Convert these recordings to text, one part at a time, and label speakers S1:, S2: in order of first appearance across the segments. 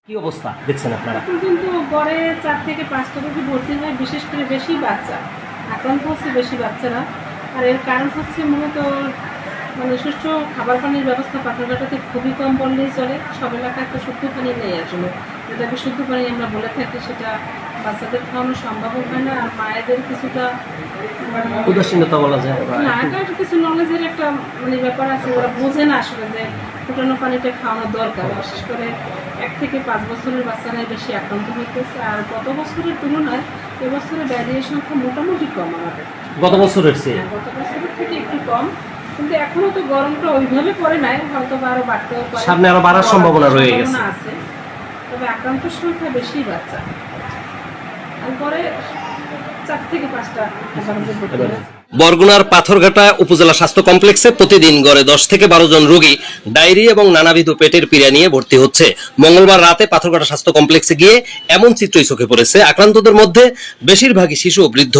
S1: কি অবস্থা দেখছেন আপনারা?
S2: কিন্তু গড়ে 4 থেকে 5টা রোগী ভর্তি হয়, বিশেষ করে বেশি বাচ্চা আক্রান্ত হচ্ছে, বেশি বাচ্চারা। আর এর কারণ হচ্ছে মূলত সুষ্ঠু খাবার পানির ব্যবস্থা পাথরঘাটাতে খুবই কম বললেই চলে। সব এলাকায় তো শুদ্ধ পানি নেই আসলে, যেটা বিশুদ্ধ পানি আমরা বলে থাকি সেটা বাচ্চাদের খাওয়ানো সম্ভব হয় না। আর মায়েদের কিছুটা
S1: উদাসীনতা বলা যায়।
S2: না, এটা একটা কিছু নলেজের একটা ব্যাপার আছে, ওরা বোঝে না আসলে যে ফুটানো পানিটা খাওয়ানো দরকার। বিশেষ করে 1 থেকে 5 বছরের বাচ্চারাই বেশি আক্রান্ত হইতেছে। আর গত বছরের তুলনায় এবছরে ডায়রিয়ার সংখ্যা মোটামুটি কম আমাদের।
S1: গত বছরের চেয়ে
S2: গত বছরের থেকে একটু কম, কিন্তু এখনো তো গরমটা ওইভাবে পড়ে নাই, হয়তো আরো বাড়তেও পারে,
S1: সামনে আরো বাড়ার সম্ভাবনা রয়ে গেছে।
S2: আছে, তবে আক্রান্তের সংখ্যা বেশি বাচ্চা। তারপরে 4 থেকে 5টা
S3: বরগুনার পাথরঘাটা উপজেলা স্বাস্থ্য কমপ্লেক্সে প্রতিদিন গড়ে 10 থেকে 12 জন রোগী ডায়রিয়া এবং নানাবিধ পেটের পীড়া নিয়ে ভর্তি হচ্ছে। মঙ্গলবার রাতে পাথরঘাটা স্বাস্থ্য কমপ্লেক্সে গিয়ে এমন চিত্রই চোখে পড়েছে। আক্রান্তদের মধ্যে বেশিরভাগই শিশু ও বৃদ্ধ।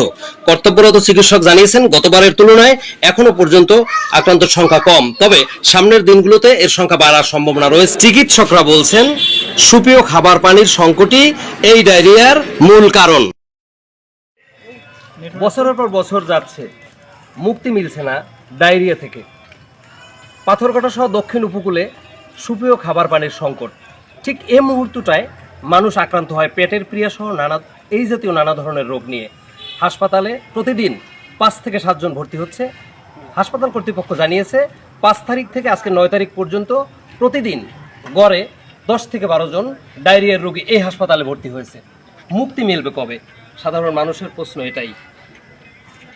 S3: কর্তব্যরত চিকিৎসক জানিয়েছেন, গতবারের তুলনায় এখনো পর্যন্ত আক্রান্তের সংখ্যা কম, তবে সামনের দিনগুলোতে এর সংখ্যা বাড়ার সম্ভাবনা রয়েছে। চিকিৎসকরা বলছেন, সুপেয় খাবার পানির সংকটই এই ডায়রিয়ার মূল কারণ।
S1: বছরের পর বছর যাচ্ছে, মুক্তি মিলছে না ডায়রিয়া থেকে। পাথরঘাটা সহ দক্ষিণ উপকূলে সুপেয় খাবার পানির সংকট। ঠিক এই মুহূর্তটায় মানুষ আক্রান্ত হয় পেটের পীড়া সহ এই জাতীয় নানা ধরনের রোগ নিয়ে। হাসপাতালে প্রতিদিন 5 থেকে 7 জন ভর্তি হচ্ছে। হাসপাতাল কর্তৃপক্ষ জানিয়েছে 5 তারিখ থেকে আজকে 9 তারিখ পর্যন্ত প্রতিদিন গড়ে 10 থেকে 12 জন ডায়রিয়ার রোগী এই হাসপাতালে ভর্তি হয়েছে। মুক্তি মিলবে কবে? সাধারণ মানুষের প্রশ্ন এটাই।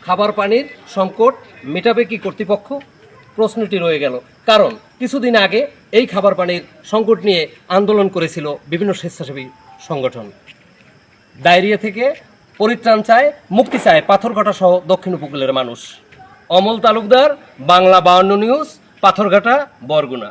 S1: খাবার পানির সংকট মেটাবে কি কর্তৃপক্ষ? প্রশ্নটি রয়ে গেল, কারণ কিছুদিন আগে এই খাবার পানির সংকট নিয়ে আন্দোলন করেছিল বিভিন্ন স্বেচ্ছাসেবী সংগঠন। ডায়রিয়া থেকে পরিত্রাণ চায়, মুক্তি চায় পাথরঘাটা সহ দক্ষিণ উপকূলের মানুষ। অমল তালুকদার, বাংলা 52 নিউজ, পাথরঘাটা, বরগুনা।